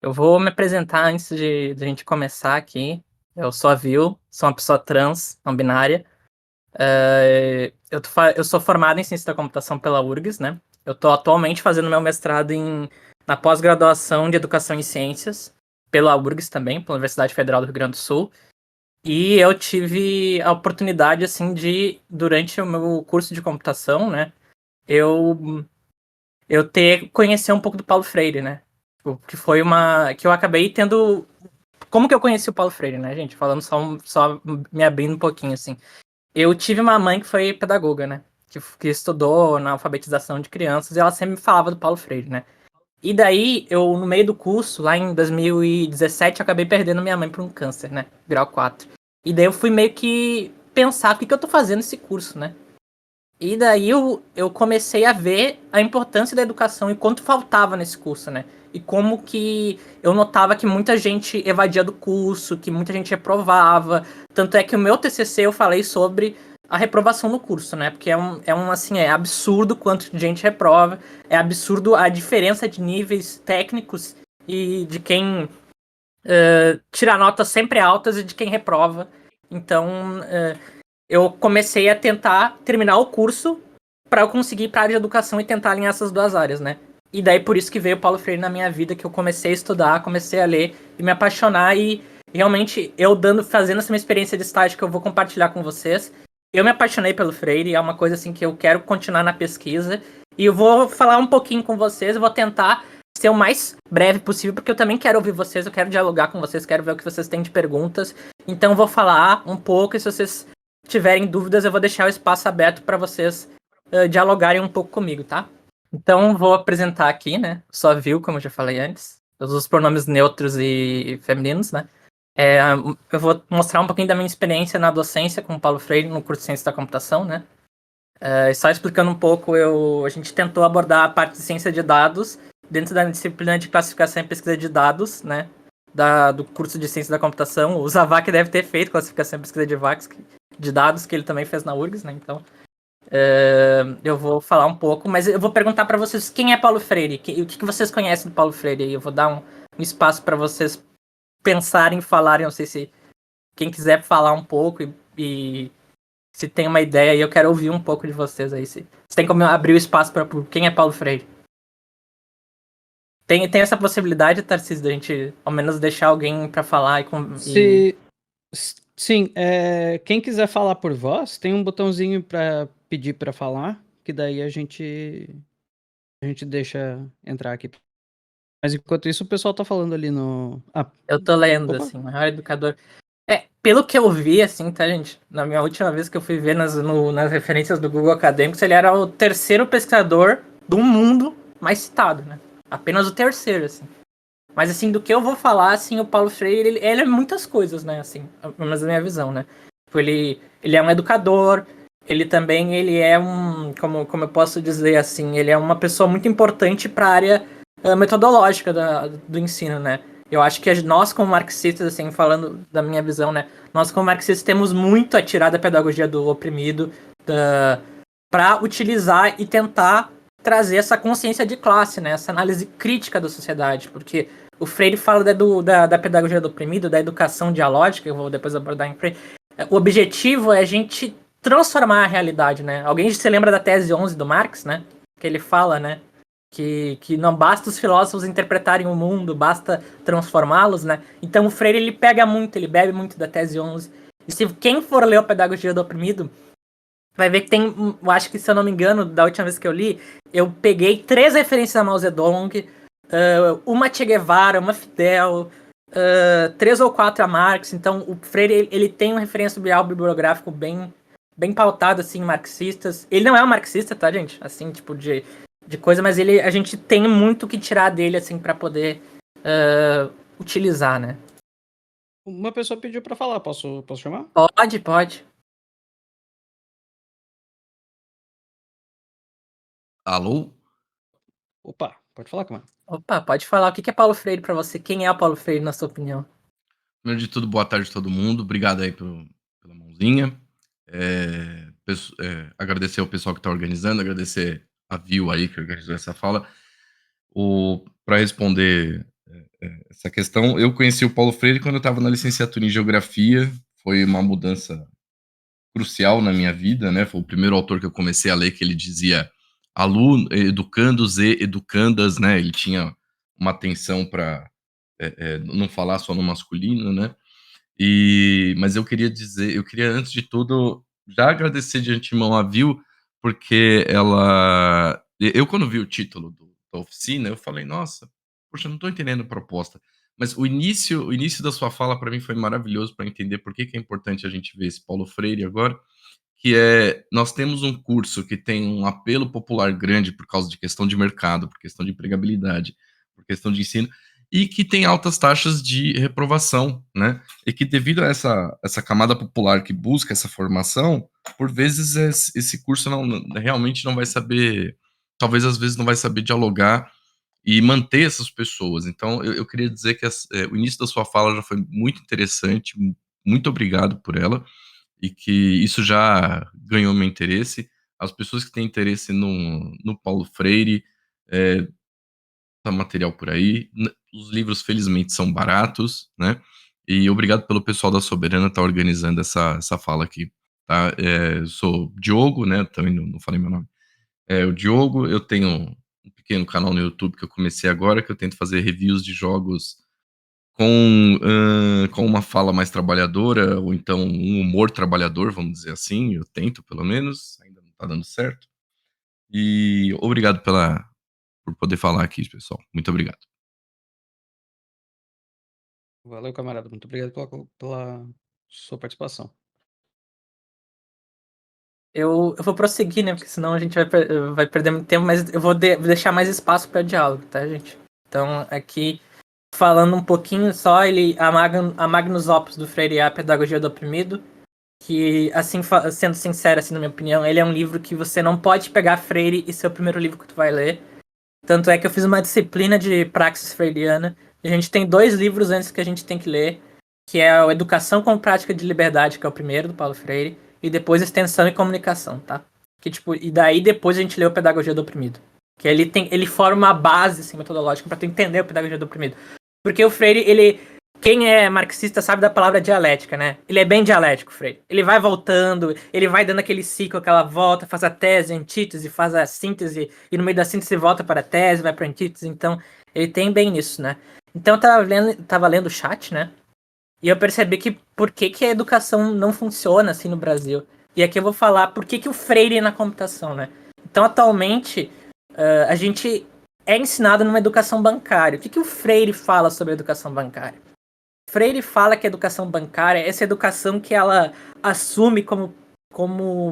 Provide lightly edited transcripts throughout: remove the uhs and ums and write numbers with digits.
Eu vou me apresentar antes de a gente começar aqui. Eu sou a Vil, sou uma pessoa trans, não binária. Eu sou formado em Ciência da Computação pela URGS, né? Eu estou atualmente fazendo meu mestrado na pós-graduação de Educação em Ciências, pela URGS também, pela Universidade Federal do Rio Grande do Sul. E eu tive a oportunidade, assim, durante o meu curso de computação, né? Eu, eu conhecer um pouco do Paulo Freire, né? Tipo, que eu acabei tendo. Como que eu conheci o Paulo Freire, né, gente? Falando só me abrindo um pouquinho, assim. Eu tive uma mãe que foi pedagoga, né? Que estudou na alfabetização de crianças e ela sempre me falava do Paulo Freire, né? E daí, no meio do curso, lá em 2017, eu acabei perdendo minha mãe por um câncer, né? Grau 4. E daí eu fui meio que pensar o que eu tô fazendo nesse curso, né? E daí eu comecei a ver a importância da educação e quanto faltava nesse curso, né? E como que eu notava que muita gente evadia do curso, que muita gente reprovava. Tanto é que o meu TCC eu falei sobre a reprovação no curso, né? Porque assim, é absurdo quanto gente reprova, é absurdo a diferença de níveis técnicos e de quem tira notas sempre altas e de quem reprova. Então, eu comecei a tentar terminar o curso para eu conseguir ir pra área de educação e tentar alinhar essas duas áreas, né? E daí por isso que veio o Paulo Freire na minha vida, que eu comecei a estudar, comecei a ler e me apaixonar e realmente fazendo essa minha experiência de estágio que eu vou compartilhar com vocês. Eu me apaixonei pelo Freire, é uma coisa assim que eu quero continuar na pesquisa e eu vou falar um pouquinho com vocês, eu vou tentar ser o mais breve possível, porque eu também quero ouvir vocês, eu quero dialogar com vocês, quero ver o que vocês têm de perguntas. Então eu vou falar um pouco e se vocês tiverem dúvidas, eu vou deixar o espaço aberto para vocês dialogarem um pouco comigo, tá? Então, vou apresentar aqui, né? Sou a Vil, como eu já falei antes. Eu uso os pronomes neutros e femininos, né? Eu vou mostrar um pouquinho da minha experiência na docência com o Paulo Freire no curso de Ciência da Computação, né? Só explicando um pouco, a gente tentou abordar a parte de ciência de dados dentro da disciplina de classificação e pesquisa de dados, né? Do curso de Ciência da Computação. O Zavak deve ter feito classificação e pesquisa de dados, que ele também fez na URGS, né? Então, eu vou falar um pouco, mas eu vou perguntar para vocês quem é Paulo Freire, o que vocês conhecem do Paulo Freire. Eu vou dar um espaço para vocês pensarem, falarem. Não sei se quem quiser falar um pouco e se tem uma ideia, eu quero ouvir um pouco de vocês aí. Se tem como abrir o espaço para quem é Paulo Freire. Tem essa possibilidade, Tarcísio, da gente ao menos deixar alguém para falar Sim, quem quiser falar por voz, tem um botãozinho para pedir para falar, que daí a gente deixa entrar aqui. Mas enquanto isso, o pessoal tá falando ali no. Eu tô lendo, Opa. assim, maior educador. Pelo que eu vi, assim, tá, gente? Na minha última vez que eu fui ver nas referências do Google Acadêmicos, ele era o terceiro pesquisador do mundo mais citado, né? Apenas o terceiro, assim. Mas, assim, do que eu vou falar, assim, o Paulo Freire, ele é muitas coisas, né? Assim, pelo menos na minha visão, né? Tipo, ele é um educador, ele é como eu posso dizer, assim, ele é uma pessoa muito importante para a área metodológica do ensino, né? Eu acho que nós, como marxistas, assim, falando da minha visão, né? Nós, como marxistas, temos muito a tirar da pedagogia do oprimido para utilizar e tentar trazer essa consciência de classe, né? Essa análise crítica da sociedade, porque o Freire fala da pedagogia do oprimido, da educação dialógica, eu vou depois abordar em Freire. O objetivo é a gente transformar a realidade, né? Alguém se lembra da tese 11 do Marx, né? Que ele fala, né? Que não basta os filósofos interpretarem o mundo, basta transformá-los, né? Então o Freire, ele pega muito, ele bebe muito da tese 11. E se quem for ler a Pedagogia do Oprimido, vai ver que tem, eu acho que se eu não me engano, da última vez que eu li, eu peguei 3 referências a Mao Zedong, uma Che Guevara, uma Fidel, 3 ou 4 a Marx. Então o Freire, ele tem um referencial bibliográfico bem pautado, assim, marxistas. Ele não é um marxista, tá, gente? Assim, tipo, de coisa, mas a gente tem muito que tirar dele, assim, para poder utilizar, né? Uma pessoa pediu para falar, posso chamar? Pode. Alô? Opa, pode falar, Camara. Opa, pode falar. O que é Paulo Freire para você? Quem é o Paulo Freire, na sua opinião? Primeiro de tudo, boa tarde a todo mundo. Obrigado aí pela mãozinha. Agradecer ao pessoal que está organizando, agradecer a Vil aí que organizou essa fala. Para responder essa questão. Eu conheci o Paulo Freire quando eu estava na licenciatura em Geografia, foi uma mudança crucial na minha vida, né? Foi o primeiro autor que eu comecei a ler, que ele dizia aluno, educandos e educandas, né? Ele tinha uma atenção para não falar só no masculino, né? Mas eu queria dizer, eu queria antes de tudo já agradecer de antemão a Vil, porque eu quando vi o título da oficina, eu falei, nossa, poxa, não estou entendendo a proposta. Mas o início da sua fala para mim foi maravilhoso para entender por que é importante a gente ver esse Paulo Freire agora, que nós temos um curso que tem um apelo popular grande por causa de questão de mercado, por questão de empregabilidade, por questão de ensino, e que tem altas taxas de reprovação, né? E que devido a essa camada popular que busca essa formação, por vezes esse curso realmente não vai saber, talvez às vezes não vai saber dialogar e manter essas pessoas. Então, eu queria dizer que o início da sua fala já foi muito interessante, muito obrigado por ela, e que isso já ganhou meu interesse. As pessoas que têm interesse no Paulo Freire, tá material por aí. Os livros, felizmente, são baratos, né? E obrigado pelo pessoal da Soberana estar organizando essa fala aqui, tá? Eu sou Diogo, né? Também não falei meu nome. O Diogo, eu tenho um pequeno canal no YouTube que eu comecei agora, que eu tento fazer reviews de jogos com uma fala mais trabalhadora, ou então um humor trabalhador, vamos dizer assim. Eu tento, pelo menos, ainda não tá dando certo. E obrigado por poder falar aqui, pessoal. Muito obrigado. Valeu, camarada. Muito obrigado pela sua participação. Eu vou prosseguir, né? Porque senão a gente vai perder muito tempo, mas eu vou deixar mais espaço para diálogo, tá, gente? Então, aqui, falando um pouquinho só, a Magnus Opus do Freire é a Pedagogia do Oprimido, que, assim, sendo sincero, assim, na minha opinião, ele é um livro que você não pode pegar Freire e ser o primeiro livro que tu vai ler. Tanto é que eu fiz uma disciplina de praxis freiriana. A gente tem 2 livros antes que a gente tem que ler, que é o Educação com Prática de Liberdade, que é o primeiro, do Paulo Freire, e depois Extensão e Comunicação, tá? Que, tipo, e daí depois a gente lê o Pedagogia do Oprimido. Que ele forma uma base assim, metodológica para tu entender o Pedagogia do Oprimido. Porque o Freire, quem é marxista sabe da palavra dialética, né? Ele é bem dialético, Freire. Ele vai voltando, ele vai dando aquele ciclo, aquela volta, faz a tese, a antítese, faz a síntese, e no meio da síntese volta para a tese, vai para a antítese. Então, ele tem bem isso, né? Então, eu tava lendo o chat, né? E eu percebi que por que a educação não funciona assim no Brasil. E aqui eu vou falar por que o Freire é na computação, né? Então, atualmente, a gente é ensinado numa educação bancária. O que o Freire fala sobre a educação bancária? Freire fala que a educação bancária é essa educação que ela assume como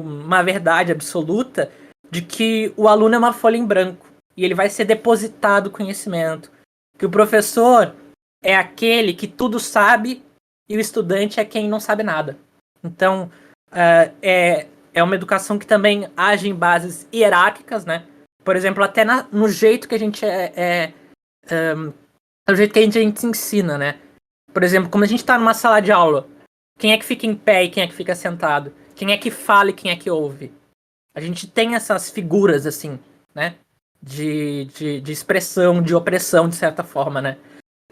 uma verdade absoluta de que o aluno é uma folha em branco e ele vai ser depositado conhecimento. Que o professor é aquele que tudo sabe e o estudante é quem não sabe nada. Então, é uma educação que também age em bases hierárquicas, né? Por exemplo, até no jeito que a gente no jeito que a gente ensina, né? Por exemplo, como a gente tá numa sala de aula, quem é que fica em pé e quem é que fica sentado? Quem é que fala e quem é que ouve? A gente tem essas figuras, assim, né? De expressão, de opressão, de certa forma, né?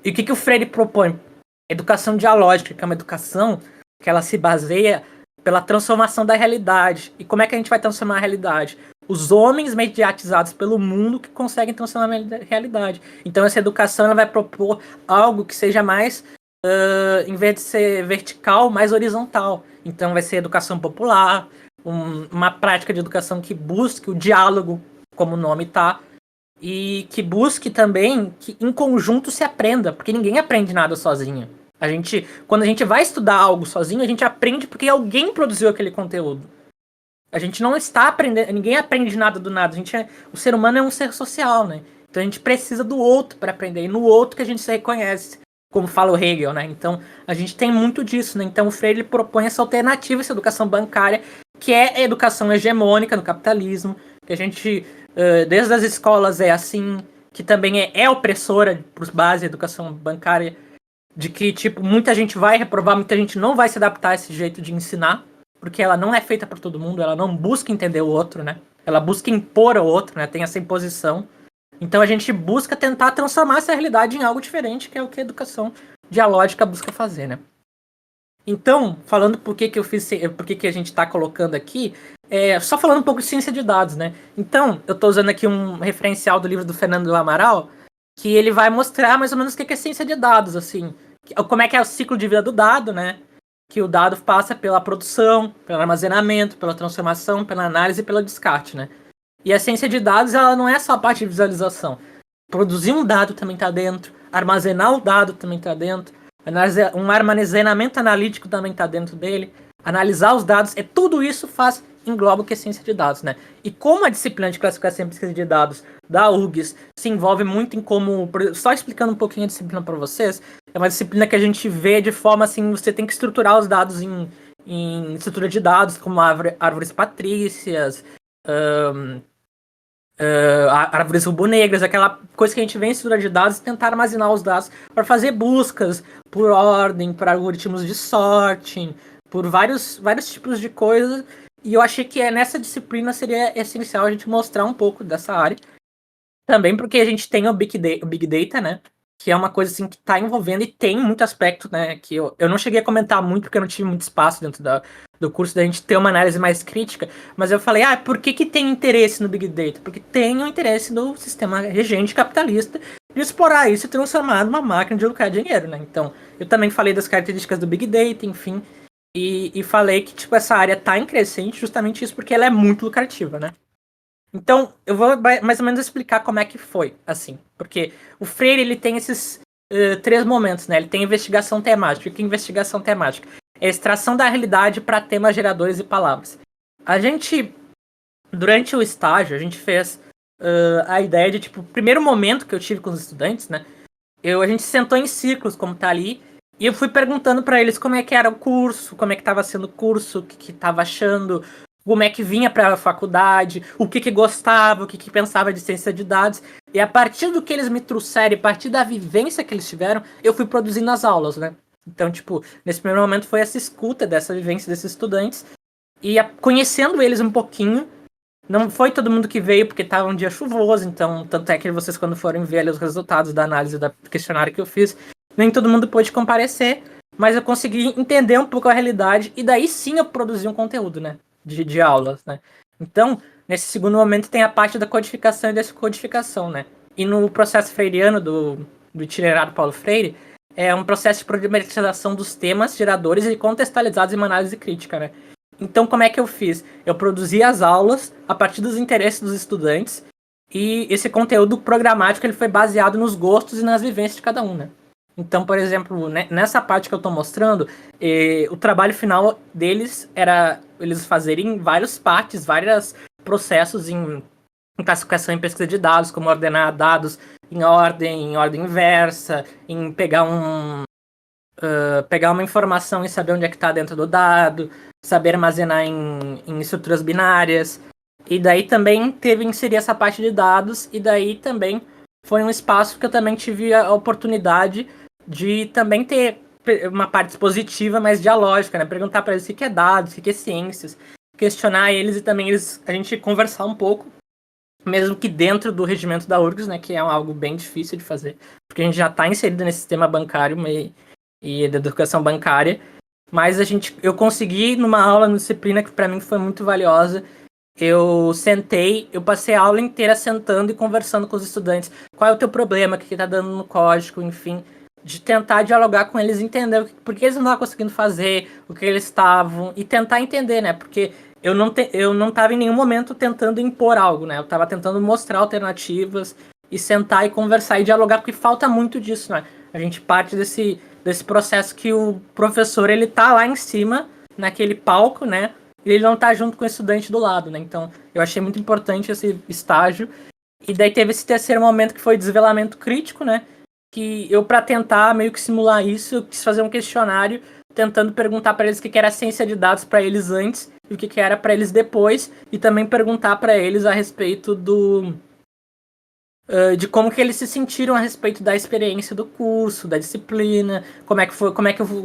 E o que o Freire propõe? Educação dialógica, que é uma educação que ela se baseia pela transformação da realidade. E como é que a gente vai transformar a realidade? Os homens mediatizados pelo mundo que conseguem transformar a realidade. Então essa educação ela vai propor algo que seja mais, em vez de ser vertical, mais horizontal. Então vai ser educação popular, uma prática de educação que busque o diálogo, como o nome tá, e que busque também que em conjunto se aprenda, porque ninguém aprende nada sozinho. Quando a gente vai estudar algo sozinho, a gente aprende porque alguém produziu aquele conteúdo. A gente não está aprendendo, ninguém aprende nada do nada. O ser humano é um ser social, né? Então a gente precisa do outro para aprender, e no outro que a gente se reconhece, como fala o Hegel, né? Então a gente tem muito disso, né? Então o Freire ele propõe essa alternativa, essa educação bancária, que é a educação hegemônica no capitalismo, que a gente, desde as escolas é assim, que também é opressora para os bases da educação bancária, de que, tipo, muita gente vai reprovar, muita gente não vai se adaptar a esse jeito de ensinar, porque ela não é feita para todo mundo, ela não busca entender o outro, né? Ela busca impor ao outro, né? Tem essa imposição. Então a gente busca tentar transformar essa realidade em algo diferente, que é o que a educação dialógica busca fazer, né? Então, falando por que a gente está colocando aqui, só falando um pouco de ciência de dados, né? Então, eu estou usando aqui um referencial do livro do Fernando Amaral, que ele vai mostrar mais ou menos o que é ciência de dados, assim. Como é que é o ciclo de vida do dado, né? Que o dado passa pela produção, pelo armazenamento, pela transformação, pela análise e pelo descarte, né? E a ciência de dados, ela não é só a parte de visualização. Produzir um dado também está dentro, armazenar o dado também está dentro, um armazenamento analítico também está dentro dele, analisar os dados, tudo isso engloba o que é ciência de dados, né? E como a disciplina de classificação e pesquisa de dados da URGS se envolve muito em como, só explicando um pouquinho a disciplina para vocês, é uma disciplina que a gente vê de forma assim, você tem que estruturar os dados em estrutura de dados, como árvores patrícias, árvores rubro-negras, aquela coisa que a gente vê em estrutura de dados, tentar armazenar os dados para fazer buscas por ordem, por algoritmos de sorting, por vários tipos de coisas. E eu achei que nessa disciplina seria essencial a gente mostrar um pouco dessa área. Também porque a gente tem o Big Data, né? Que é uma coisa assim que está envolvendo e tem muito aspecto, né? Que eu não cheguei a comentar muito porque eu não tive muito espaço dentro do curso da gente ter uma análise mais crítica, mas eu falei, por que tem interesse no Big Data? Porque tem o interesse do sistema regente capitalista de explorar isso e transformar numa máquina de lucrar dinheiro, né? Então, eu também falei das características do Big Data, enfim, e falei que, tipo, essa área tá em crescente justamente isso porque ela é muito lucrativa, né? Então, eu vou mais ou menos explicar como é que foi, assim. Porque o Freire, ele tem esses 3 momentos, né? Ele tem investigação temática. O que é investigação temática? É a extração da realidade para temas geradores e palavras. A gente, durante o estágio, a gente fez a ideia de, tipo, o primeiro momento que eu tive com os estudantes, né? A gente sentou em círculos, como tá ali, e eu fui perguntando para eles como é que era o curso, como é que estava sendo o curso, o que estava achando, como é que vinha para a faculdade, o que gostava, o que pensava de ciência de dados. E a partir do que eles me trouxeram, a partir da vivência que eles tiveram, eu fui produzindo as aulas, né? Então, tipo, nesse primeiro momento foi essa escuta dessa vivência desses estudantes e conhecendo eles um pouquinho. Não foi todo mundo que veio porque estava um dia chuvoso, então, tanto é que vocês, quando forem ver ali os resultados da análise do questionário que eu fiz, nem todo mundo pôde comparecer, mas eu consegui entender um pouco a realidade e daí sim eu produzi um conteúdo, né? De aulas, né? Então, nesse segundo momento tem a parte da codificação e descodificação, né? E no processo freiriano do itinerário Paulo Freire, é um processo de problematização dos temas geradores e contextualizados em uma análise crítica, né? Então, como é que eu fiz? Eu produzi as aulas a partir dos interesses dos estudantes e esse conteúdo programático ele foi baseado nos gostos e nas vivências de cada um, né? Então, por exemplo, nessa parte que eu estou mostrando, o trabalho final deles era eles fazerem várias partes, vários processos em classificação e pesquisa de dados, como ordenar dados em ordem inversa, em pegar uma informação e saber onde é que está dentro do dado, saber armazenar em estruturas binárias. E daí também teve inserir essa parte de dados, e daí também foi um espaço que eu também tive a oportunidade de também ter uma parte expositiva, mas dialógica, né? Perguntar para eles o que é dados, o que é ciências, questionar eles e também a gente conversar um pouco, mesmo que dentro do regimento da URGS, né? Que é algo bem difícil de fazer, porque a gente já está inserido nesse sistema bancário e da educação bancária, mas eu consegui numa aula no disciplina que para mim foi muito valiosa. Eu passei a aula inteira sentando e conversando com os estudantes. Qual é o teu problema, o que tá dando no código, enfim, de tentar dialogar com eles, entender por que eles não estavam conseguindo fazer, o que eles estavam, e tentar entender, né? Porque eu não estava em nenhum momento tentando impor algo, né? Eu estava tentando mostrar alternativas e sentar e conversar e dialogar, porque falta muito disso, né? A gente parte desse processo que o professor, ele tá lá em cima, naquele palco, né? E ele não tá junto com o estudante do lado, né? Então, eu achei muito importante esse estágio. E daí teve esse terceiro momento que foi desvelamento crítico, né? Que eu, para tentar meio que simular isso, eu quis fazer um questionário tentando perguntar para eles o que era ciência de dados para eles antes e o que era para eles depois, e também perguntar para eles a respeito de como que eles se sentiram a respeito da experiência do curso, da disciplina, como é que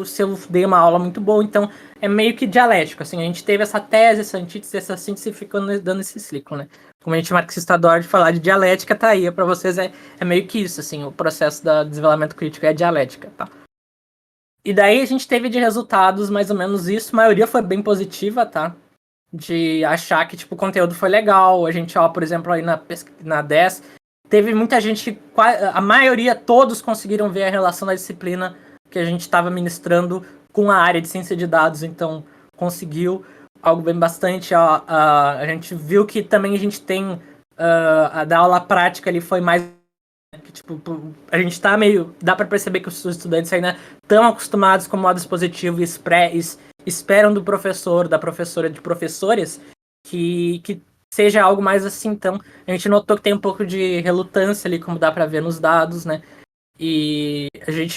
se eu dei uma aula muito boa. Então, é meio que dialético, assim, a gente teve essa tese, essa antítese, essa síntese, ficando dando esse ciclo, né? Como a gente marxista adora de falar de dialética, tá aí, pra vocês é meio que isso, assim, o processo do desenvolvimento crítico é dialética, tá? E daí a gente teve de resultados mais ou menos isso, a maioria foi bem positiva, tá? De achar que, tipo, o conteúdo foi legal, a gente, ó, por exemplo, aí na 10, teve muita gente que, a maioria, todos conseguiram ver a relação da disciplina que a gente estava ministrando com a área de ciência de dados, então conseguiu algo bem bastante, ó, a gente viu que também a gente tem, a da aula prática ali foi mais, que, tipo, a gente tá meio, dá para perceber que os estudantes ainda estão acostumados com o modo expositivo e esperam do professor, da professora, de professores, que seja algo mais assim. Então, a gente notou que tem um pouco de relutância ali, como dá para ver nos dados, né? E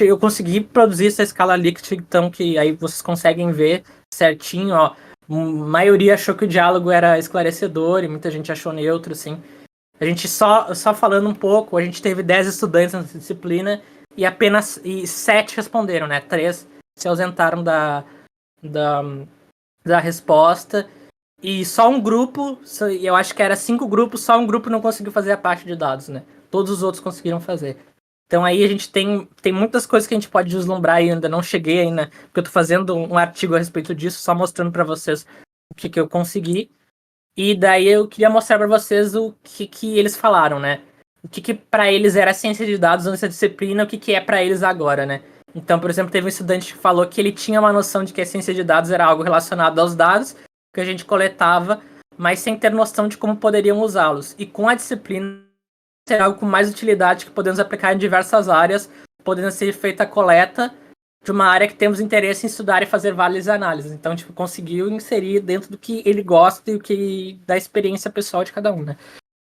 eu consegui produzir essa escala Likert, então, que aí vocês conseguem ver certinho, ó. A maioria achou que o diálogo era esclarecedor e muita gente achou neutro, assim. A gente só falando um pouco, a gente teve 10 estudantes nessa disciplina e apenas 7 responderam, né? 3 se ausentaram da resposta. E só um grupo, eu acho que era 5 grupos, só um grupo não conseguiu fazer a parte de dados, né? Todos os outros conseguiram fazer. Então aí a gente tem muitas coisas que a gente pode deslumbrar e ainda não cheguei ainda, porque eu tô fazendo um artigo a respeito disso, só mostrando para vocês o que eu consegui. E daí eu queria mostrar para vocês o que eles falaram, né? O que para eles era ciência de dados antes da disciplina, o que é para eles agora, né? Então, por exemplo, teve um estudante que falou que ele tinha uma noção de que a ciência de dados era algo relacionado aos dados que a gente coletava, mas sem ter noção de como poderiam usá-los. E com a disciplina, ser algo com mais utilidade que podemos aplicar em diversas áreas, podendo ser feita a coleta de uma área que temos interesse em estudar e fazer várias análises. Então, tipo, conseguiu inserir dentro do que ele gosta e o que da experiência pessoal de cada um, né?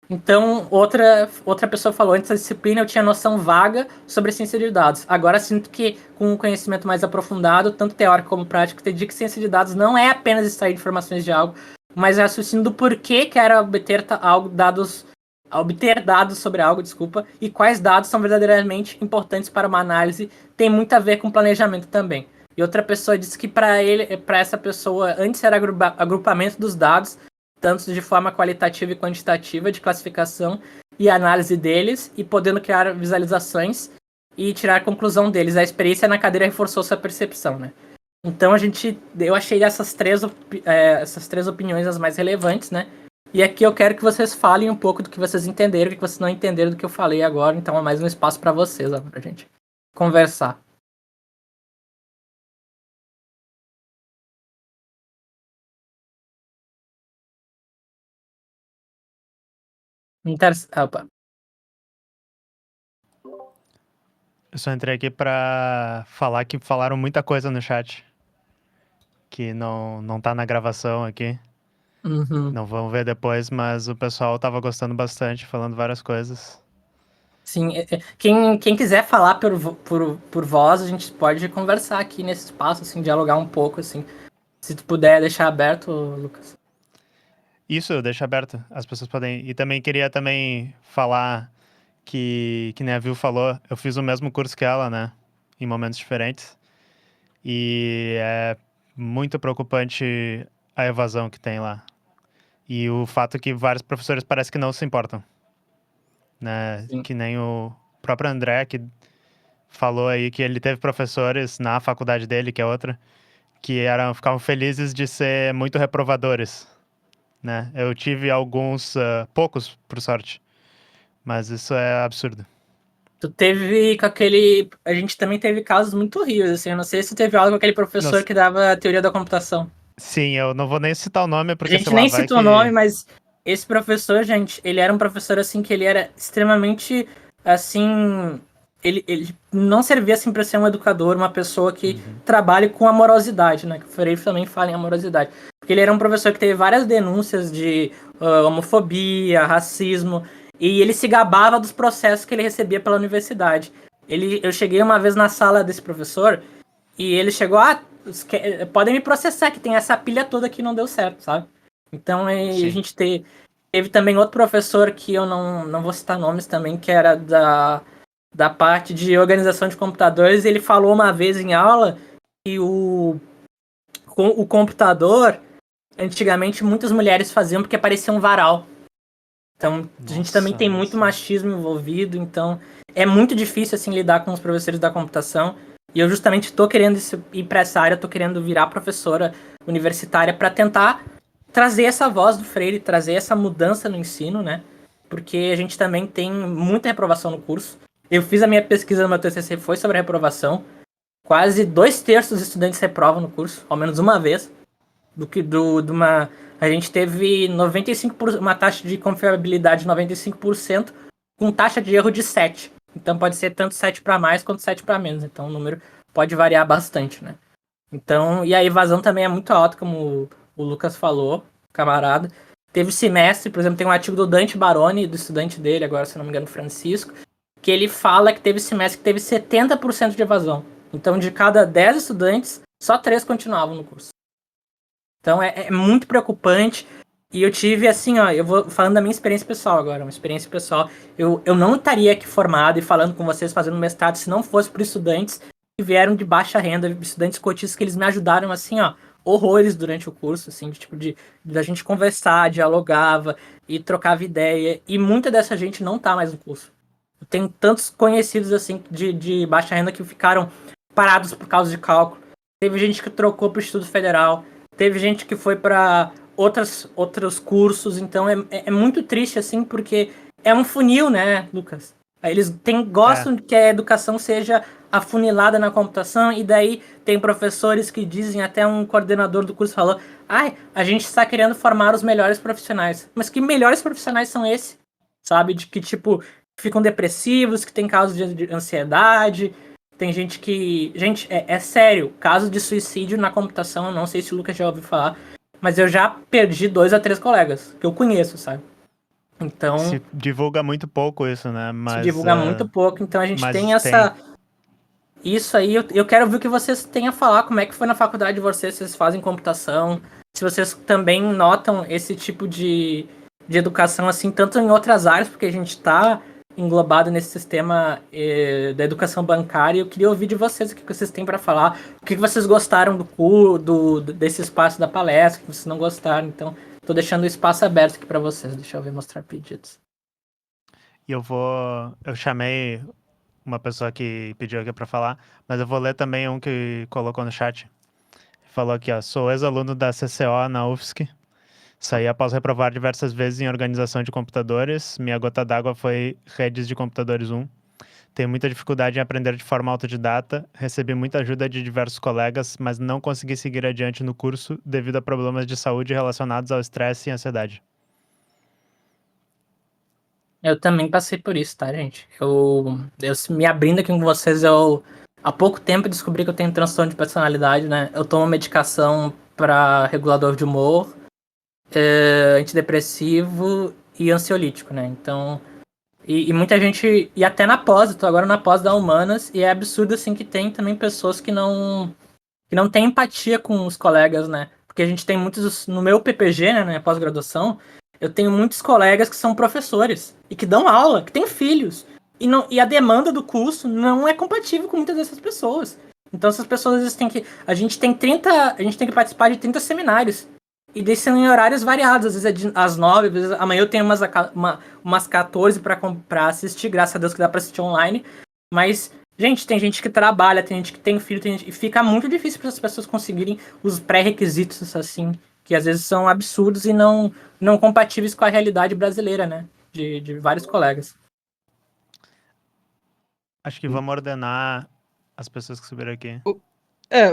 Então, outra pessoa falou, antes da disciplina eu tinha noção vaga sobre a ciência de dados. Agora sinto que, com um conhecimento mais aprofundado, tanto teórico como prático, entendi que ciência de dados não é apenas extrair informações de algo, mas raciocínio do porquê que era obter dados sobre algo, e quais dados são verdadeiramente importantes para uma análise, tem muito a ver com planejamento também. E outra pessoa disse que para essa pessoa, antes era agrupamento dos dados, tanto de forma qualitativa e quantitativa, de classificação e análise deles, e podendo criar visualizações e tirar conclusão deles. A experiência na cadeira reforçou sua percepção, né? Então eu achei essas três opiniões as mais relevantes, né? E aqui eu quero que vocês falem um pouco do que vocês entenderam, do que vocês não entenderam do que eu falei agora. Então é mais um espaço para vocês agora, pra gente conversar. Opa. Eu só entrei aqui pra falar que falaram muita coisa no chat. Que não tá na gravação aqui. Uhum. Não vão ver depois, mas o pessoal tava gostando bastante, falando várias coisas. Sim, quem quiser falar por voz, a gente pode conversar aqui nesse espaço, assim, dialogar um pouco, assim. Se tu puder deixar aberto, Lucas. Isso, deixa aberto. As pessoas podem... E também queria falar que nem a Vil falou, eu fiz o mesmo curso que ela, né? Em momentos diferentes. E é muito preocupante a evasão que tem lá. E o fato que vários professores parece que não se importam. Né? Sim. Que nem o próprio André, que falou aí que ele teve professores na faculdade dele, que é outra, que ficavam felizes de ser muito reprovadores. Né? Eu tive alguns, poucos, por sorte. Mas isso é absurdo. Tu teve com aquele... A gente também teve casos muito horríveis, assim. Eu não sei se tu teve algo com aquele professor Nossa. que dava a teoria da computação. Sim, eu não vou nem citar o nome, porque A gente nem citou o nome, mas esse professor, gente, ele era um professor, assim, que ele era extremamente, assim... Ele não servia, assim, para ser um educador, uma pessoa que trabalhe com amorosidade, né? Que o Freire também fala em amorosidade. Porque ele era um professor que teve várias denúncias de homofobia, racismo, e ele se gabava dos processos que ele recebia pela universidade. Eu cheguei uma vez na sala desse professor, e ele chegou, podem me processar, que tem essa pilha toda que não deu certo, sabe? Então, a gente Teve também outro professor que eu não vou citar nomes também, que era da parte de organização de computadores. Ele falou uma vez em aula que o computador, antigamente, muitas mulheres faziam porque parecia um varal. Então, a gente também tem muito machismo envolvido, então é muito difícil, assim, lidar com os professores da computação. E eu justamente estou querendo ir para essa área, estou querendo virar professora universitária para tentar trazer essa voz do Freire, trazer essa mudança no ensino, né? Porque a gente também tem muita reprovação no curso. Eu fiz a minha pesquisa no meu TCC, foi sobre reprovação. Quase 2/3 dos estudantes reprovam no curso, ao menos uma vez. A gente teve 95%, uma taxa de confiabilidade de 95%, com taxa de erro de 7. Então pode ser tanto 7 para mais quanto 7 para menos. Então o número pode variar bastante, né? Então, e a evasão também é muito alta, como o Lucas falou, camarada. Teve semestre, por exemplo, tem um artigo do Dante Baroni, do estudante dele, agora se não me engano, Francisco, que ele fala que teve semestre que teve 70% de evasão. Então, de cada 10 estudantes, só 3 continuavam no curso. Então, é muito preocupante. E eu tive, assim, ó, eu vou falando da minha experiência pessoal agora, uma experiência pessoal. Eu não estaria aqui formado e falando com vocês, fazendo mestrado, se não fosse por estudantes que vieram de baixa renda, estudantes cotistas, que eles me ajudaram, assim, ó, horrores durante o curso, assim, de a gente conversar, dialogava e trocava ideia. E muita dessa gente não tá mais no curso. Eu tenho tantos conhecidos, assim, de baixa renda que ficaram parados por causa de cálculo. Teve gente que trocou pro Instituto Federal. Teve gente que foi para outros cursos. Então é muito triste, assim, porque é um funil, né, Lucas? Eles gostam que a educação seja afunilada na computação, e daí tem professores que dizem, até um coordenador do curso falou, a gente está querendo formar os melhores profissionais. Mas que melhores profissionais são esses? Sabe? De que, tipo, ficam depressivos, que tem casos de ansiedade. Tem gente que... Gente, é sério. Casos de suicídio na computação, eu não sei se o Lucas já ouviu falar, mas eu já perdi 2 a 3 colegas que eu conheço, sabe? Então... Se divulga muito pouco isso, né? Se divulga muito pouco, então a gente tem essa... Isso aí, eu quero ver o que vocês têm a falar, como é que foi na faculdade de vocês, se vocês fazem computação, se vocês também notam esse tipo de educação, assim, tanto em outras áreas, porque a gente está englobado nesse sistema da educação bancária. Eu queria ouvir de vocês o que vocês têm para falar, o que vocês gostaram desse espaço da palestra, o que vocês não gostaram. Então, tô deixando o espaço aberto aqui para vocês. Deixa eu ver, mostrar pedidos. E eu chamei uma pessoa que pediu aqui para falar, mas eu vou ler também um que colocou no chat. Falou aqui, ó, sou ex-aluno da CCO na UFSC. Saí após reprovar diversas vezes em organização de computadores. Minha gota d'água foi redes de computadores 1. Tenho muita dificuldade em aprender de forma autodidata. Recebi muita ajuda de diversos colegas, mas não consegui seguir adiante no curso devido a problemas de saúde relacionados ao estresse e ansiedade. Eu também passei por isso, tá, gente? Eu me abrindo aqui com vocês, eu há pouco tempo descobri que eu tenho transtorno de personalidade, né? Eu tomo medicação para regulador de humor, antidepressivo e ansiolítico, né? Então, e muita gente, e até na pós, eu tô agora na pós da Humanas, e é absurdo, assim, que tem também pessoas que não têm empatia com os colegas, né? Porque a gente tem muitos, no meu PPG, né, na pós-graduação, eu tenho muitos colegas que são professores e que dão aula, que têm filhos. E a demanda do curso não é compatível com muitas dessas pessoas. Então essas pessoas, às vezes, a gente tem que participar de 30 seminários. E daí são em horários variados. Às vezes é às 9, às vezes amanhã eu tenho umas 14 pra assistir, graças a Deus que dá pra assistir online. Mas, gente, tem gente que trabalha, tem gente que tem filho, e fica muito difícil para as pessoas conseguirem os pré-requisitos, assim, que às vezes são absurdos e não compatíveis com a realidade brasileira, né? De vários colegas. Acho que vamos ordenar as pessoas que subiram aqui.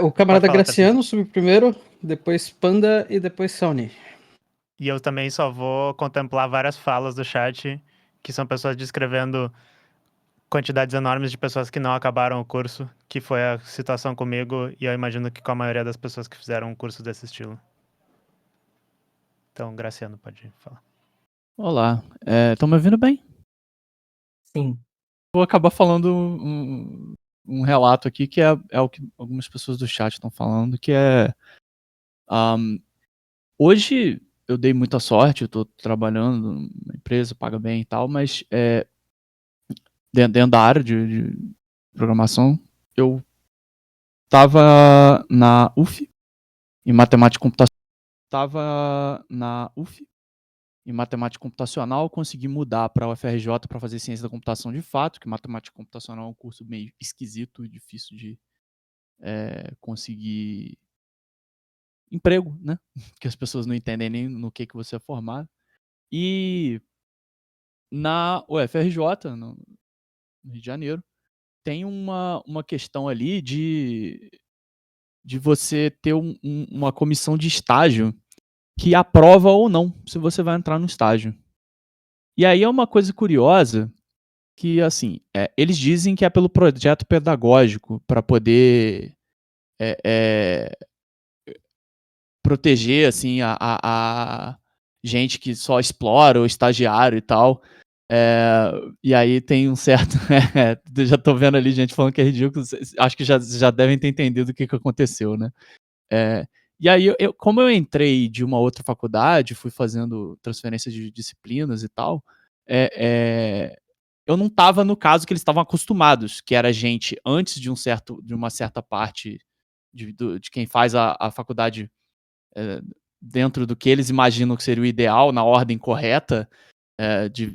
O camarada Pode falar, Graciano subiu primeiro, depois Panda e depois Sony. E eu também só vou contemplar várias falas do chat, que são pessoas descrevendo quantidades enormes de pessoas que não acabaram o curso, que foi a situação comigo, e eu imagino que com a maioria das pessoas que fizeram um curso desse estilo. Então, Graciano, pode falar. Olá, estão me ouvindo bem? Sim. Vou acabar falando um relato aqui que é o que algumas pessoas do chat estão falando, que é... hoje eu dei muita sorte, eu tô trabalhando numa empresa, paga bem e tal, mas dentro da área de programação, eu estava na UF, em matemática computacional. Consegui mudar para a UFRJ para fazer ciência da computação de fato, que matemática computacional é um curso meio esquisito e difícil de conseguir emprego, né? Que as pessoas não entendem nem no que você é formado. E na UFRJ, no Rio de Janeiro, tem uma questão ali de você ter uma comissão de estágio que aprova ou não se você vai entrar no estágio. E aí é uma coisa curiosa que, assim, eles dizem que é pelo projeto pedagógico para poder proteger, assim, a gente que só explora o estagiário e tal. E aí tem um certo... já tô vendo ali gente falando que é ridículo. Acho que já devem ter entendido o que aconteceu, né? E aí, como eu entrei de uma outra faculdade, fui fazendo transferência de disciplinas e tal, eu não estava no caso que eles estavam acostumados, que era gente antes de uma certa parte de quem faz a faculdade dentro do que eles imaginam que seria o ideal, na ordem correta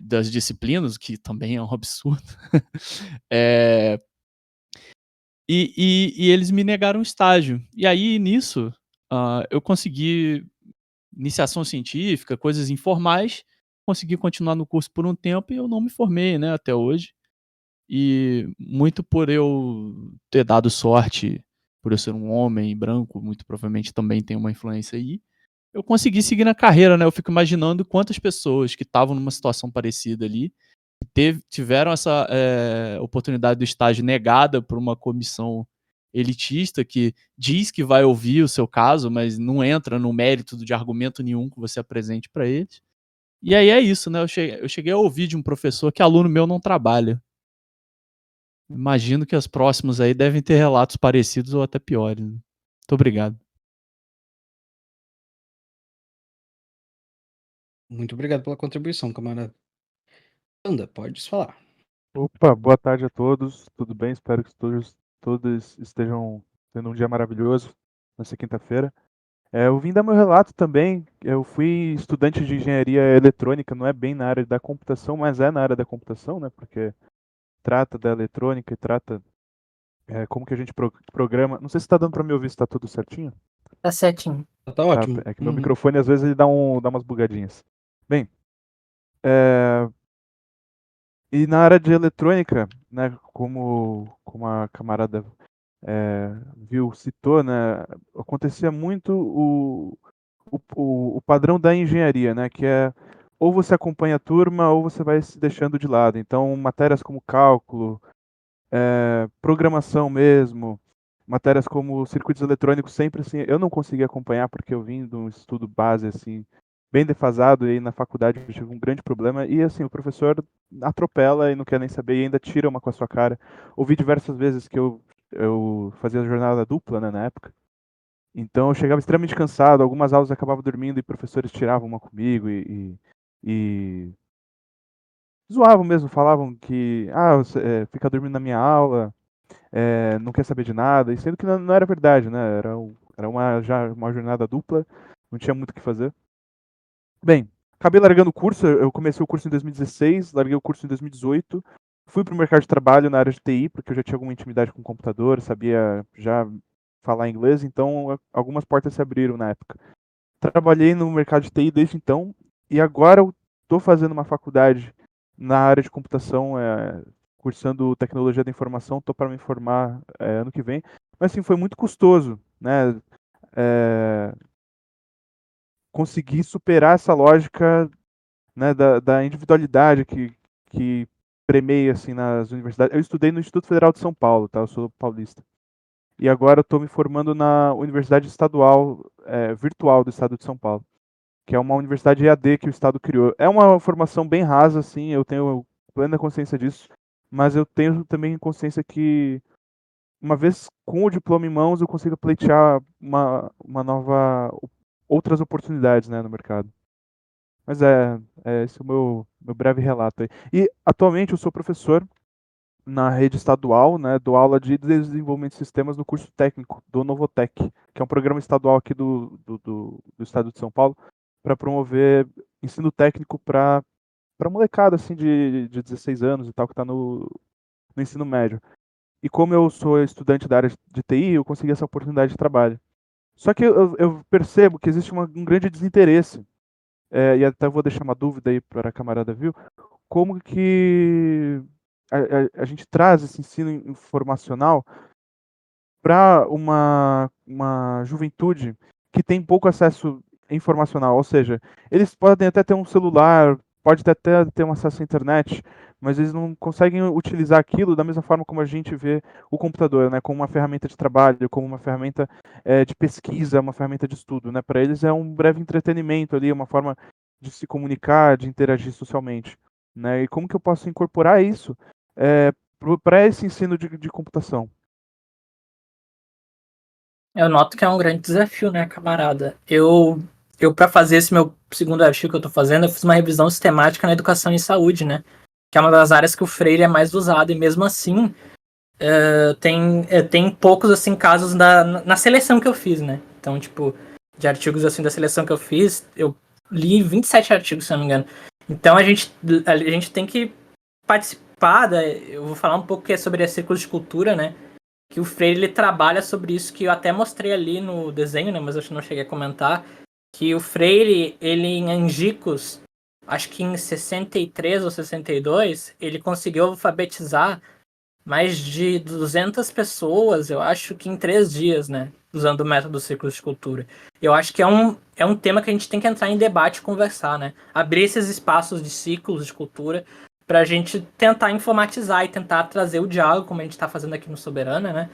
das disciplinas, que também é um absurdo. E eles me negaram o estágio. E aí, nisso, eu consegui iniciação científica, coisas informais, consegui continuar no curso por um tempo e eu não me formei, né, até hoje. E muito por eu ter dado sorte, por eu ser um homem branco, muito provavelmente também tem uma influência aí, eu consegui seguir na carreira, né? Eu fico imaginando quantas pessoas que estavam numa situação parecida ali tiveram essa oportunidade do estágio negada por uma comissão elitista que diz que vai ouvir o seu caso, mas não entra no mérito de argumento nenhum que você apresente para eles. E aí é isso, né? Eu cheguei a ouvir de um professor que aluno meu não trabalha. Imagino que as próximas aí devem ter relatos parecidos ou até piores. Né? Muito obrigado. Muito obrigado pela contribuição, camarada. Anda, podes falar. Opa, boa tarde a todos. Tudo bem? Espero que todos estejam tendo um dia maravilhoso nessa quinta-feira. Eu vim dar meu relato também. Eu fui estudante de engenharia eletrônica, não é bem na área da computação, mas é na área da computação, né? Porque trata da eletrônica e trata como que a gente programa. Não sei se está dando para me ouvir, se está tudo certinho. Tá certinho. Tá ótimo. É que meu microfone às vezes ele dá umas bugadinhas. Bem, e na área de eletrônica, né, como a camarada citou, né, acontecia muito o padrão da engenharia, né, que é ou você acompanha a turma ou você vai se deixando de lado. Então, matérias como cálculo, programação mesmo, matérias como circuitos eletrônicos, sempre assim, eu não conseguia acompanhar porque eu vim de um estudo base, assim, bem defasado, e aí na faculdade eu tive um grande problema, e assim, o professor atropela e não quer nem saber, e ainda tira uma com a sua cara. Ouvi diversas vezes que eu fazia jornada dupla, né, na época, então eu chegava extremamente cansado, algumas aulas eu acabava dormindo e professores tiravam uma comigo e zoavam mesmo, falavam que, você fica dormindo na minha aula, não quer saber de nada, e sendo que não era verdade, né, era uma jornada dupla, não tinha muito o que fazer. Bem, acabei largando o curso, eu comecei o curso em 2016, larguei o curso em 2018, fui para o mercado de trabalho na área de TI, porque eu já tinha alguma intimidade com o computador, sabia já falar inglês, então algumas portas se abriram na época. Trabalhei no mercado de TI desde então, e agora eu estou fazendo uma faculdade na área de computação, cursando tecnologia da informação, estou para me formar ano que vem, mas assim, foi muito custoso, né? Conseguir superar essa lógica, né, da individualidade que premeia assim, nas universidades. Eu estudei no Instituto Federal de São Paulo, tá? Eu sou paulista. E agora eu estou me formando na Universidade Estadual Virtual do Estado de São Paulo, que é uma universidade EAD que o Estado criou. É uma formação bem rasa, assim, eu tenho plena consciência disso, mas eu tenho também consciência que, uma vez com o diploma em mãos, eu consigo pleitear uma nova, outras oportunidades, né, no mercado. Mas esse é o meu breve relato aí. E atualmente eu sou professor na rede estadual, né? Dou aula de desenvolvimento de sistemas no curso técnico do Novotec, que é um programa estadual aqui do estado de São Paulo, para promover ensino técnico para molecada assim de 16 anos e tal, que está no ensino médio. E como eu sou estudante da área de TI, eu consegui essa oportunidade de trabalho. Só que eu percebo que existe um grande desinteresse, e até vou deixar uma dúvida aí para a camarada, viu? Como que a gente traz esse ensino informacional para uma juventude que tem pouco acesso informacional, ou seja, eles podem até ter um celular, pode até ter um acesso à internet, mas eles não conseguem utilizar aquilo da mesma forma como a gente vê o computador, né, como uma ferramenta de trabalho, como uma ferramenta de pesquisa, uma ferramenta de estudo, né? Para eles é um breve entretenimento ali, uma forma de se comunicar, de interagir socialmente, né? E como que eu posso incorporar isso para esse ensino de computação? Eu noto que é um grande desafio, né, camarada? Eu para fazer esse meu segundo artigo que eu tô fazendo, eu fiz uma revisão sistemática na educação e saúde, né? Que é uma das áreas que o Freire é mais usado, e mesmo assim, tem poucos, assim, casos na seleção que eu fiz, né? Então, tipo, de artigos, assim, da seleção que eu fiz, eu li 27 artigos, se não me engano. Então, a gente tem que participar, eu vou falar um pouco que é sobre a círculos de cultura, né? Que o Freire ele trabalha sobre isso, que eu até mostrei ali no desenho, né, mas eu acho que não cheguei a comentar, que o Freire, ele em Angicos, acho que em 63 ou 62, ele conseguiu alfabetizar mais de 200 pessoas, eu acho que em 3 dias, né, usando o método Círculos de Cultura. Eu acho que é um tema que a gente tem que entrar em debate e conversar, né, abrir esses espaços de ciclos de cultura para a gente tentar informatizar e tentar trazer o diálogo, como a gente está fazendo aqui no Soberana, né?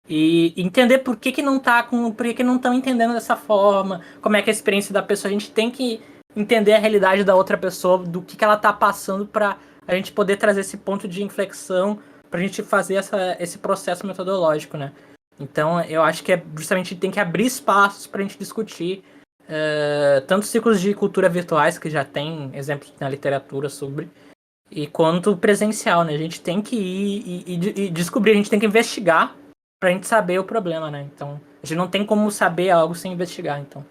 E entender por que não estão entendendo dessa forma, como é que é a experiência da pessoa. A gente tem que entender a realidade da outra pessoa, do que ela está passando, para a gente poder trazer esse ponto de inflexão, para a gente fazer esse processo metodológico, né? Então, eu acho que justamente tem que abrir espaços para a gente discutir tanto ciclos de cultura virtuais, que já tem exemplos na literatura sobre, e quanto presencial, né? A gente tem que ir e descobrir, a gente tem que investigar pra gente saber o problema, né? Então, a gente não tem como saber algo sem investigar. Então,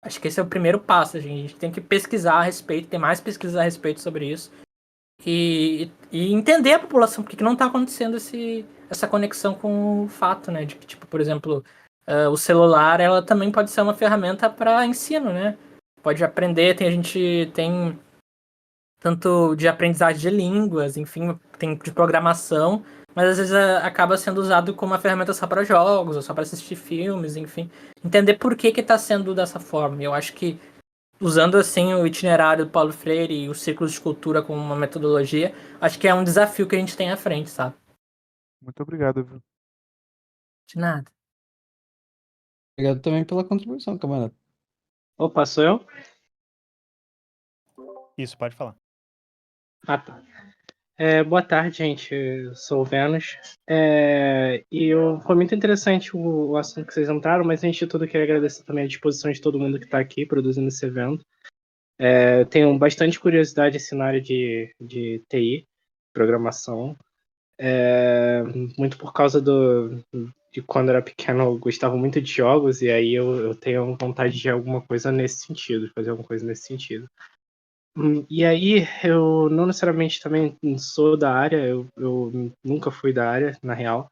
acho que esse é o primeiro passo, gente. A gente tem que pesquisar a respeito, ter mais pesquisas a respeito sobre isso e entender a população, porque que não tá acontecendo essa conexão com o fato, né? De que, tipo, por exemplo, o celular, ela também pode ser uma ferramenta para ensino, né? Pode aprender, a gente tem tanto de aprendizagem de línguas, enfim, tem de programação, mas às vezes acaba sendo usado como uma ferramenta só para jogos, ou só para assistir filmes, enfim. Entender por que está sendo dessa forma. Eu acho que usando assim o itinerário do Paulo Freire e os círculos de cultura como uma metodologia, acho que é um desafio que a gente tem à frente, sabe? Muito obrigado, viu? De nada. Obrigado também pela contribuição, camarada. Opa, sou eu? Isso, pode falar. Ah, tá. Boa tarde, gente. Eu sou o Vênus. Foi muito interessante o assunto que vocês entraram, mas antes de tudo, eu queria agradecer também a disposição de todo mundo que está aqui produzindo esse evento. Eu tenho bastante curiosidade assim, na área de TI, programação. Muito por causa de quando eu era pequeno, eu gostava muito de jogos, e aí eu tenho vontade de alguma coisa nesse sentido, fazer alguma coisa nesse sentido. E aí, eu não necessariamente também sou da área, eu nunca fui da área, na real.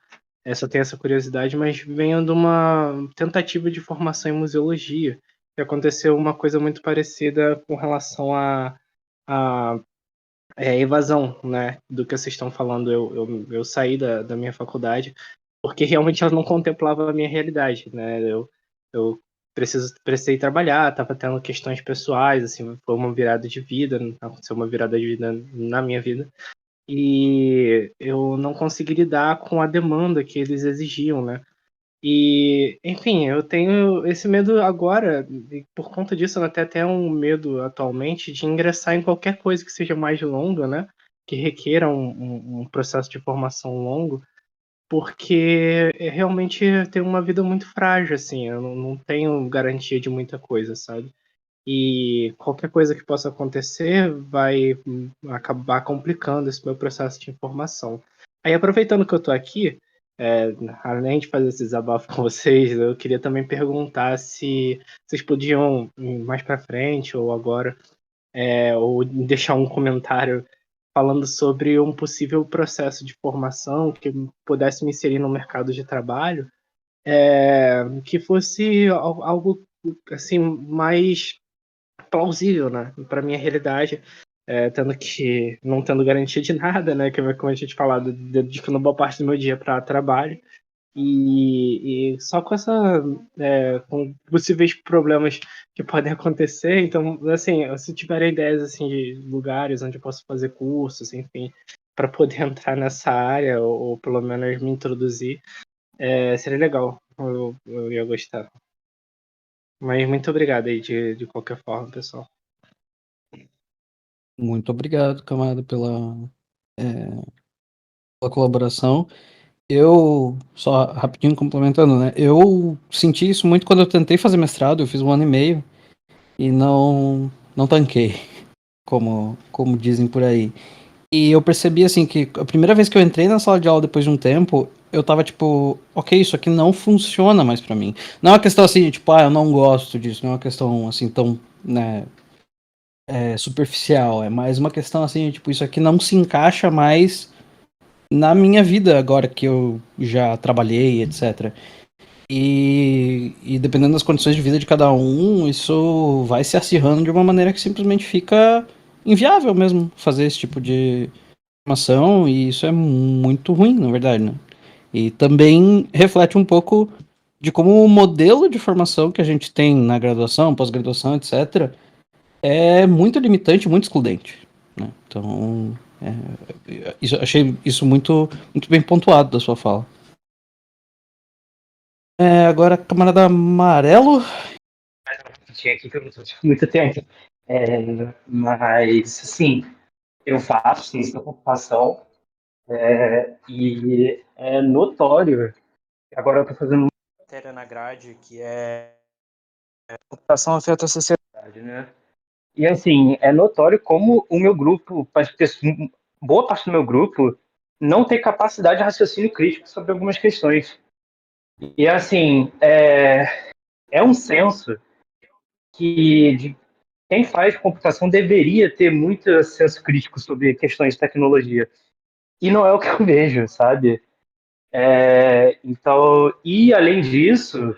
Só tenho essa curiosidade, mas venho de uma tentativa de formação em museologia, que aconteceu uma coisa muito parecida com relação a evasão, né, do que vocês estão falando. Eu saí da minha faculdade porque realmente ela não contemplava a minha realidade, né? Eu precisei trabalhar, estava tendo questões pessoais, assim, foi uma virada de vida, aconteceu uma virada de vida na minha vida, e eu não consegui lidar com a demanda que eles exigiam, né? E, enfim, eu tenho esse medo agora, e por conta disso, eu até tenho um medo atualmente de ingressar em qualquer coisa que seja mais longa, né? Que requeira um processo de formação longo, porque realmente tenho uma vida muito frágil, assim, eu não tenho garantia de muita coisa, sabe? e qualquer coisa que possa acontecer vai acabar complicando esse meu processo de informação. Aí, aproveitando que eu tô aqui, além de fazer esse desabafo com vocês, eu queria também perguntar se vocês podiam, mais para frente ou agora, ou deixar um comentário falando sobre um possível processo de formação que pudesse me inserir no mercado de trabalho, que fosse algo assim mais plausível, né, para minha realidade, não tendo garantia de nada, né, como a gente falado, dedicando boa parte do meu dia para trabalho e só com possíveis problemas que podem acontecer. Então, assim, se tiverem ideias assim de lugares onde eu posso fazer cursos, enfim, para poder entrar nessa área ou pelo menos me introduzir, seria legal. Eu ia gostar. Mas muito obrigado aí de qualquer forma, pessoal. Muito obrigado, camarada, pela colaboração. Eu, só rapidinho complementando, né? Eu senti isso muito quando eu tentei fazer mestrado, eu fiz 1 ano e meio e não tanquei, como dizem por aí. E eu percebi, assim, que a primeira vez que eu entrei na sala de aula depois de um tempo, eu tava tipo, ok, isso aqui não funciona mais pra mim. Não é uma questão assim, tipo, eu não gosto disso, não é uma questão assim tão, né, superficial. É mais uma questão assim, tipo, isso aqui não se encaixa mais na minha vida agora que eu já trabalhei, etc. E dependendo das condições de vida de cada um, isso vai se acirrando de uma maneira que simplesmente fica inviável mesmo fazer esse tipo de formação, e isso é muito ruim, na verdade, né? E também reflete um pouco de como o modelo de formação que a gente tem na graduação, pós-graduação, etc., é muito limitante, muito excludente, né? Então, achei isso muito, muito bem pontuado da sua fala. Agora, camarada Amarelo. Tinha aqui que eu não tô tinha muito tempo. Mas, assim, eu faço ciência da computação e é notório. Agora eu estou fazendo uma matéria na grade que é computação afeta a sociedade, né? E, assim, é notório como o meu grupo, boa parte do meu grupo, não tem capacidade de raciocínio crítico sobre algumas questões. E, assim, é um senso que quem faz computação deveria ter muito senso crítico sobre questões de tecnologia. E não é o que eu vejo, sabe? Então, e além disso, o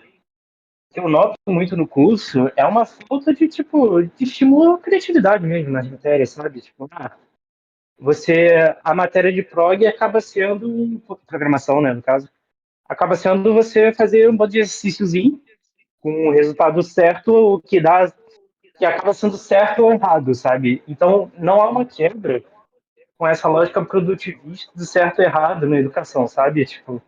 que eu noto muito no curso é uma falta de, tipo, de estímulo à criatividade mesmo nas matérias, sabe? Tipo, a matéria de prog acaba sendo, programação, né, no caso, acaba sendo você fazer um monte de exercíciozinho com o resultado certo, que acaba sendo certo ou errado, sabe? Então, não há uma quebra com essa lógica produtivista do certo e errado na educação, sabe? Tipo,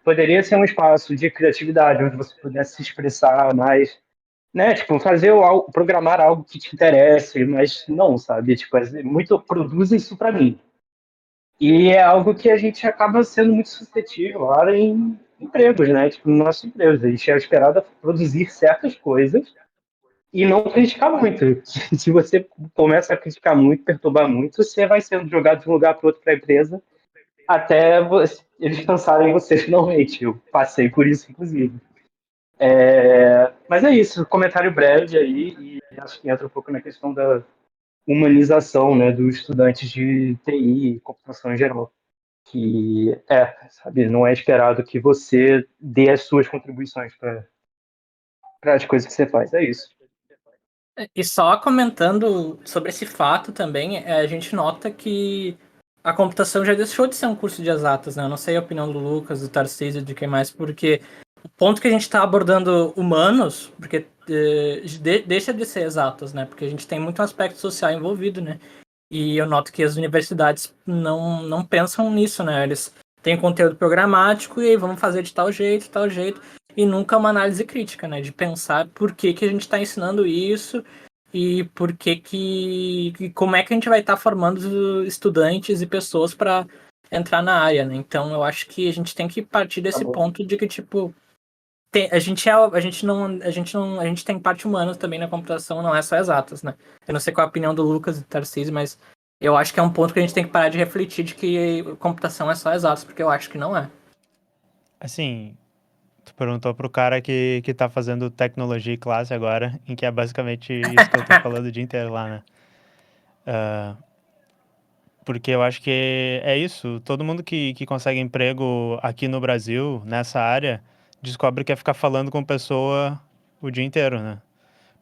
poderia ser um espaço de criatividade onde você pudesse se expressar mais, né? Tipo, programar algo que te interesse, mas não, sabe? Tipo, muito produz isso para mim. E é algo que a gente acaba sendo muito suscetível lá em empregos, né? Tipo, no nosso emprego, a gente é esperado a produzir certas coisas e não criticar muito. Se você começa a criticar muito, perturbar muito, você vai sendo jogado de um lugar para outro para a empresa até eles cansarem você finalmente. Eu passei por isso, inclusive. Mas é isso, comentário breve aí, e acho que entra um pouco na questão da humanização, né, dos estudantes de TI e computação em geral. Que, sabe, não é esperado que você dê as suas contribuições para as coisas que você faz. É isso. E só comentando sobre esse fato também, a gente nota que a computação já deixou de ser um curso de exatas, né? Eu não sei a opinião do Lucas, do Tarcísio, de quem mais, porque o ponto que a gente está abordando humanos, porque deixa de ser exatas, né? Porque a gente tem muito aspecto social envolvido, né? E eu noto que as universidades não pensam nisso, né? Eles têm conteúdo programático e aí vamos fazer de tal jeito, e nunca uma análise crítica, né? De pensar por que a gente está ensinando isso e por e como é que a gente vai estar formando estudantes e pessoas para entrar na área, né? Então eu acho que a gente tem que partir desse ponto de que, tipo, a gente tem parte humana também na computação, não é só exatas, né? Eu não sei qual é a opinião do Lucas e do Tarcísio, mas eu acho que é um ponto que a gente tem que parar de refletir de que computação é só exatas, porque eu acho que não é. Assim, tu perguntou pro cara que tá fazendo tecnologia e classe agora, em que é basicamente isso que eu tô falando o dia inteiro lá, né? Porque eu acho que é isso. Todo mundo que consegue emprego aqui no Brasil, nessa área, descobre que é ficar falando com pessoa o dia inteiro, né?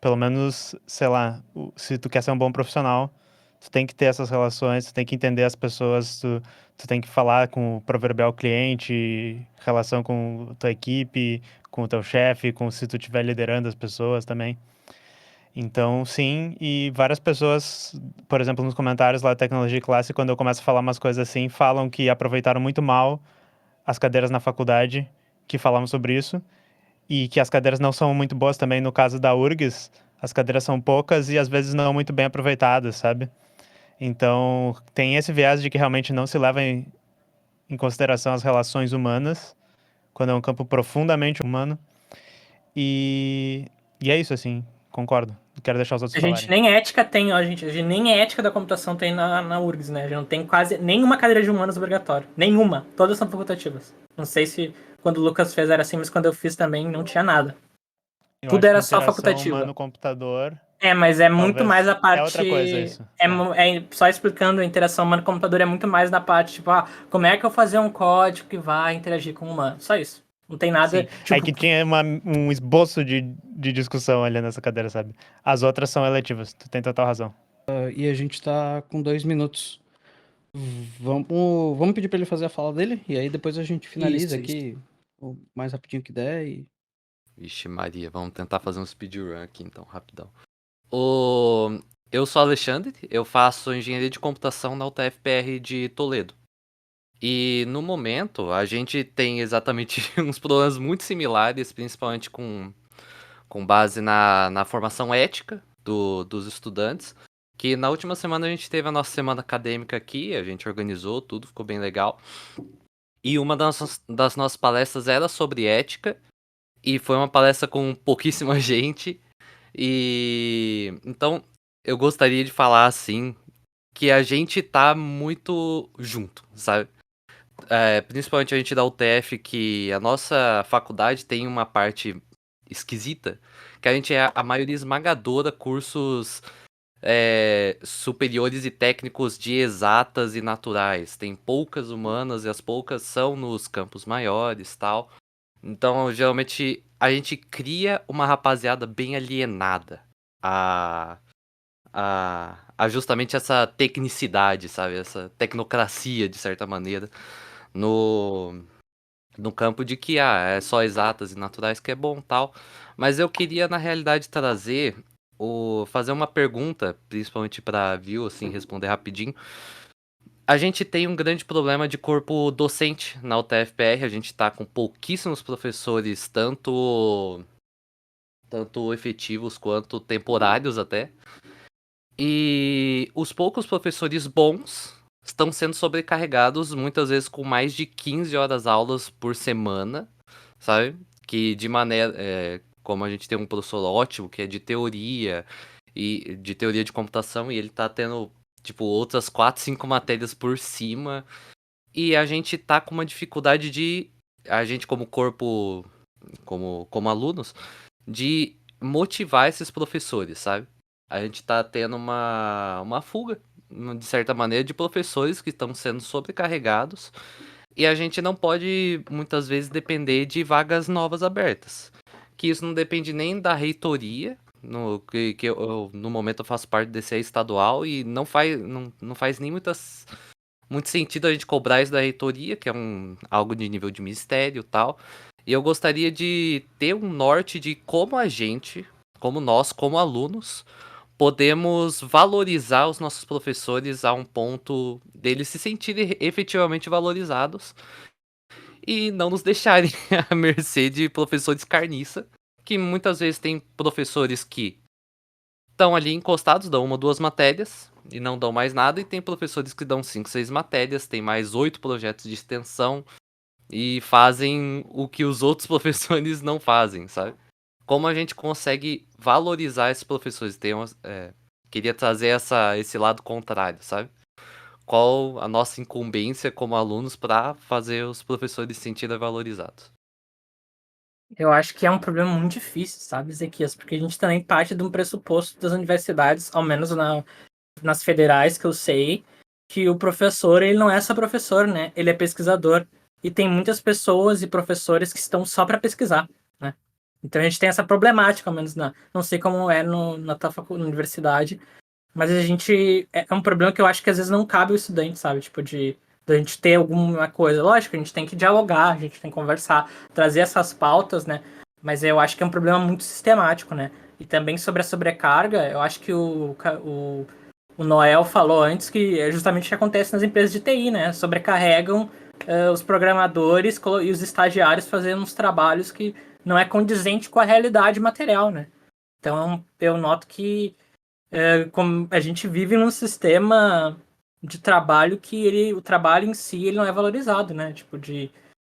Pelo menos, sei lá, se tu quer ser um bom profissional, tu tem que ter essas relações, tu tem que entender as pessoas, tu tem que falar com o proverbial cliente, relação com tua equipe, com o teu chefe, com se tu estiver liderando as pessoas também. Então, sim, e várias pessoas, por exemplo, nos comentários lá da Tecnologia e Classe, quando eu começo a falar umas coisas assim, falam que aproveitaram muito mal as cadeiras na faculdade que falavam sobre isso, e que as cadeiras não são muito boas também no caso da URGS, as cadeiras são poucas e às vezes não muito bem aproveitadas, sabe? Então, tem esse viés de que realmente não se leva em consideração as relações humanas, quando é um campo profundamente humano, e é isso, assim, concordo. Quero deixar os outros A gente falarem. nem ética tem, ó, a gente nem ética da computação tem na URGS, né? A gente não tem quase nenhuma cadeira de humanos obrigatória. Nenhuma. Todas são facultativas. Não sei se quando o Lucas fez era assim, mas quando eu fiz também não tinha nada. Eu Tudo acho que era só interação facultativa. humano-computador, Mas é muito talvez, mais a parte. é outra coisa isso. Só explicando a interação humano-computador, é muito mais na parte, tipo, como é que eu fazer um código que vai interagir com o humano? Só isso. Não tem nada. Sim, é que tinha um esboço de discussão ali nessa cadeira, sabe? As outras são eletivas, tu tem total razão. E a gente tá com 2 minutos. Vamos pedir pra ele fazer a fala dele, e aí depois a gente finaliza Isso. aqui o mais rapidinho que der. E... Vixe Maria, vamos tentar fazer um speedrun aqui então, rapidão. Eu sou Alexandre, eu faço engenharia de computação na UTF-PR de Toledo. E no momento a gente tem exatamente uns problemas muito similares, principalmente com base na formação ética dos estudantes. Que na última semana a gente teve a nossa semana acadêmica aqui, a gente organizou tudo, ficou bem legal. E uma das nossas palestras era sobre ética, e foi uma palestra com pouquíssima gente. E então eu gostaria de falar assim que a gente tá muito junto, sabe? Principalmente a gente da UTF, que a nossa faculdade tem uma parte esquisita, que a gente é a maioria esmagadora cursos superiores e técnicos de exatas e naturais. Tem poucas humanas e as poucas são nos campos maiores, tal. Então, geralmente, a gente cria uma rapaziada bem alienada a justamente essa tecnicidade, sabe? Essa tecnocracia, de certa maneira, no campo de que é só exatas e naturais que é bom, tal. Mas eu queria, na realidade, fazer uma pergunta, principalmente para a Viu, assim, responder rapidinho. A gente tem um grande problema de corpo docente na UTF-PR, a gente está com pouquíssimos professores, tanto efetivos quanto temporários até. E os poucos professores bons estão sendo sobrecarregados, muitas vezes com mais de 15 horas aulas por semana, sabe? Que de maneira, como a gente tem um professor ótimo, que é de teoria de computação, e ele tá tendo, tipo, outras 4, 5 matérias por cima, e a gente tá com uma dificuldade a gente como corpo, como alunos, de motivar esses professores, sabe? A gente tá tendo uma fuga, de certa maneira, de professores que estão sendo sobrecarregados, e a gente não pode, muitas vezes, depender de vagas novas abertas. Que isso não depende nem da reitoria, no momento eu faço parte do DCE estadual, e não faz nem muito sentido a gente cobrar isso da reitoria, que é algo de nível de ministério e tal. E eu gostaria de ter um norte de como nós, como alunos, podemos valorizar os nossos professores a um ponto deles se sentirem efetivamente valorizados e não nos deixarem à mercê de professores carniça, que muitas vezes tem professores que estão ali encostados, dão 1 ou 2 matérias e não dão mais nada, e tem professores que dão 5, 6 matérias, tem mais 8 projetos de extensão, e fazem o que os outros professores não fazem, sabe? Como a gente consegue valorizar esses professores? Queria trazer esse lado contrário, sabe? Qual a nossa incumbência como alunos para fazer os professores se sentirem valorizados? Eu acho que é um problema muito difícil, sabe, Ezequias? Porque a gente também parte de um pressuposto das universidades, ao menos nas federais que eu sei, que o professor, ele não é só professor, né? Ele é pesquisador. E tem muitas pessoas e professores que estão só para pesquisar, né? Então a gente tem essa problemática, ao menos não sei como é na tua universidade, mas a gente é um problema que eu acho que às vezes não cabe ao estudante, sabe? Tipo de a gente ter alguma coisa. Lógico, a gente tem que dialogar, a gente tem que conversar, trazer essas pautas, né? Mas eu acho que é um problema muito sistemático, né? E também sobre a sobrecarga, eu acho que o Noel falou antes que é justamente o que acontece nas empresas de TI, né? Sobrecarregam os programadores e os estagiários fazendo uns trabalhos que não é condizente com a realidade material, né? Então eu noto que como a gente vive num sistema de trabalho que o trabalho em si ele não é valorizado, né? Tipo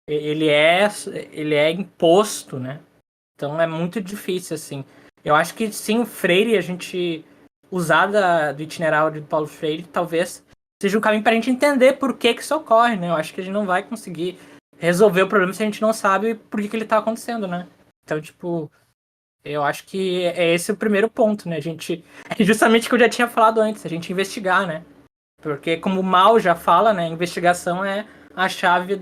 ele é imposto, né? Então é muito difícil assim. Eu acho que sim, o Freire, a gente usar do itinerário do Paulo Freire, talvez seja um caminho para a gente entender por que isso ocorre, né? Eu acho que a gente não vai conseguir resolver o problema se a gente não sabe por que ele tá acontecendo, né? Então, tipo, eu acho que é esse o primeiro ponto, né? A gente. É justamente o que eu já tinha falado antes, a gente investigar, né? Porque, como o Mal já fala, né? Investigação é a chave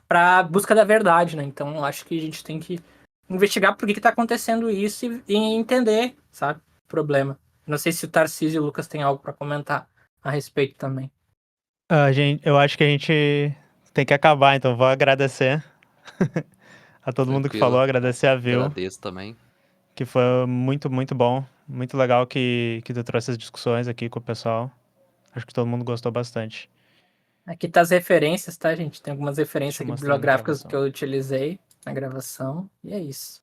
pra busca da verdade, né? Então, eu acho que a gente tem que investigar por que tá acontecendo isso e entender, sabe? O problema. Não sei se o Tarcísio e o Lucas têm algo para comentar a respeito também. Eu acho que a gente tem que acabar, então vou agradecer a todo mundo que Tranquilo. falou, agradecer a Vil, Agradeço também. que foi muito, muito bom. Muito legal que tu trouxe as discussões aqui com o pessoal. Acho que todo mundo gostou bastante. Aqui tá as referências, tá, gente? Tem algumas Deixa referências eu aqui mostrar na bibliográficas que gravação. eu utilizei na gravação. E é isso.